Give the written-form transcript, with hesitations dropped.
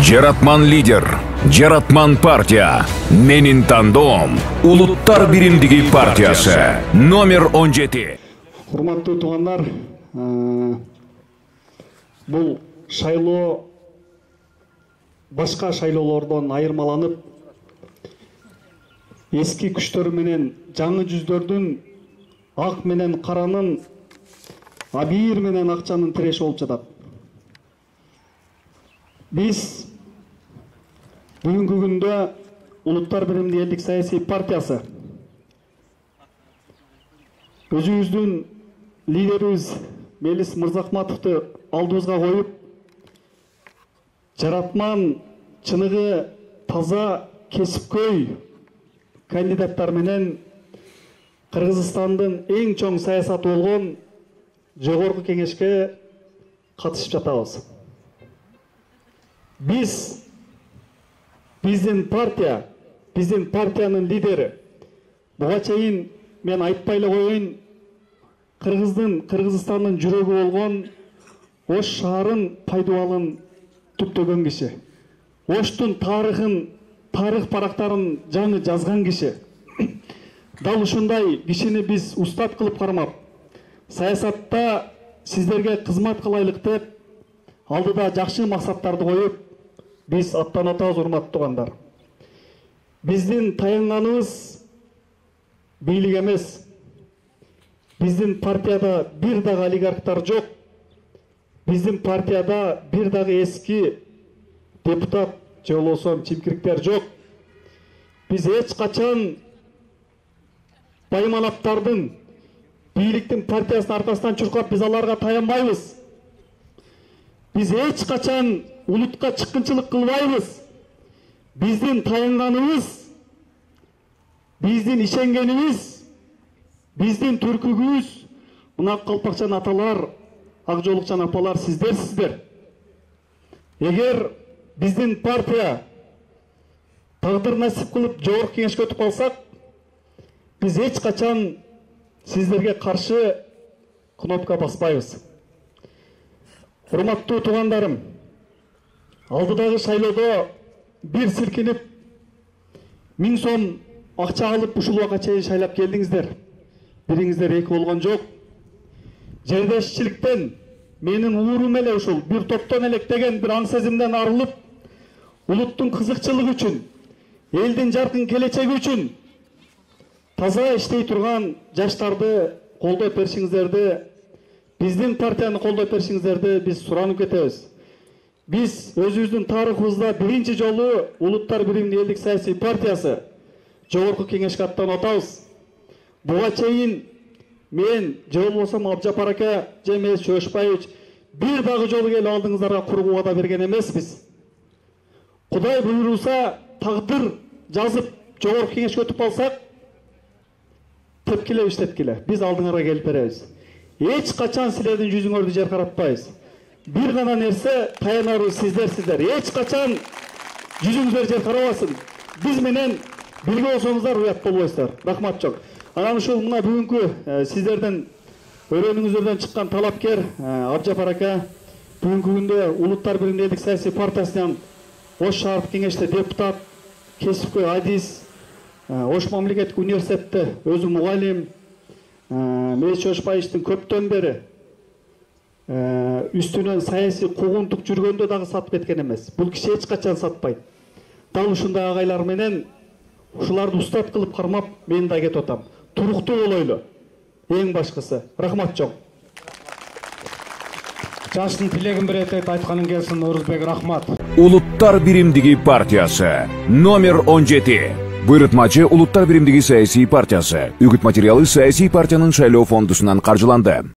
Жаратман лидер, Жаратман партия. Менин тандоом Улуттар биримдиги партиясы. Номер 17. Урматтуу туугандар, бул шайлоо башка шайлоолордон айырмаланып, эски күчтөр менен жаңы жүздөрдүн, ак менен каранын, абийир менен акчанын тиреши болуп жатат. Биз бүгүнкү күндө Улуттар биримдиги элдик саясий партиясы өзүбүздүн лидерибиз Мелис Мырзахматовду алдыбызга коюп, жаратман, чыныгы таза, кесипкөй кандидаттар менен Кыргызстандын эң чоң саясаты болгон жогорку кеңешке катышып жатабыз. Биздин партиянын лидери, буга чейин мен айтпай эле коеюн, Кыргызстандын жүрөгү болгон Ош шаарын пайдубалын түптөгөн киши. Оштун тарых парактарын жаңы жазган киши. Дал ушундай кишини биз устат кылып кармап, саясатта сиздерге кызмат кылайлык деп, алдыда жакшы максаттарды коюп, биз аттанып атабыз, урматтуу туугандар. Биздин таянганыбыз бийлик эмес. Биздин партияда бир дагы олигархтар жок. Биздин партияда бир дагы эски депутат же болбосо чимкириктер жок. Биз эч качан байманаптардын, бийликтин партиясынын аркасынан чуркап, биз аларга таянбайбыз. Биз эч качан улутка чыккынчылык кылбайбыз. Биздин таянганыбыз, биздин ишенгенибиз, биздин түркүгүбүз, мына калпакчан аталар, ак жолукчан апалар сиздерсиздер. Эгер биздин партия тагдыр насип кылып жогорку кеңешке өтүп калсак, биз эч качан сиздерге каршы кнопка баспайбыз. Урматтуу туугандарым, алдыдагы шайлоодо бир силкинип 1000 сом акча алып ушул убакка чейин шайлап келдиңиздер. Бириңиздер эки болгон жок. Жердешчиликтен, менин уурум эле ушул бир топтон электеген бир аң сезимден арылып, улуттун кызыкчылыгы үчүн, элдин жаркын келечеги үчүн таза иштей турган жаштарды колдоп беришиңиздерди, биздин партияны колдоп беришиңиздерди биз суранып кетебиз. Биз өзүбүздүн тарыхыбызда биринчи жолу Улуттар биримдиги элдик саясий партиясы жогорку кеңешке аттанып атабыз. Буга чейин мен же болбосо Абжапар ака же Мелис Чөбөшбаевич бир дагы жолу келип алдыңыздарга кургу вада берген эмеспиз. Кудай буйруса, тагдыр жазып жогорку кеңешке өтүп калсак, тепкилеп иштеткиле, биз алдыңарга келип беребиз. Эч качан силердин жүзүңөрдү жер каратпайбыз. Бир гана нерсе, таянарыбыз сиздер. Эч качан жүзүңүздөр жер карабасын. Биз менен бирге болсоңуздар уят болбойсуздар. Рахмат жок. Анан ушул мына бүгүнкү сиздердин өрөөнүңүздөрдөн чыккан талапкер Абжапар ака бүгүнкү күндө Улуттар биримдиги элдик саясий партиясынан Ош шаардык кеңеште депутат, кесипкөй адис, Ош мамлекеттик университетте өзү мугалим, Мелис Чөбөшбаевичтин көптөн бери үстүнөн саясий куугунтук жүргөндө дагы сатып кеткен эмес. Бул киши эч качан сатпайт. Дал ушундай агайлар менен ушуларды устат кылып кармап, мен да кетип атам. Туруктуу болойлу. Эң башкысы. Рахмат жок. Жаштын тилегин бир этет айтканын келсин, Орузбек, рахмат. Улуттар биримдиги партиясы. Номер 17. Буйрутмачы Улуттар биримдиги саясий партиясы. Үгүт материалы саясий партиянын шайлоо фондусунан каржыланды.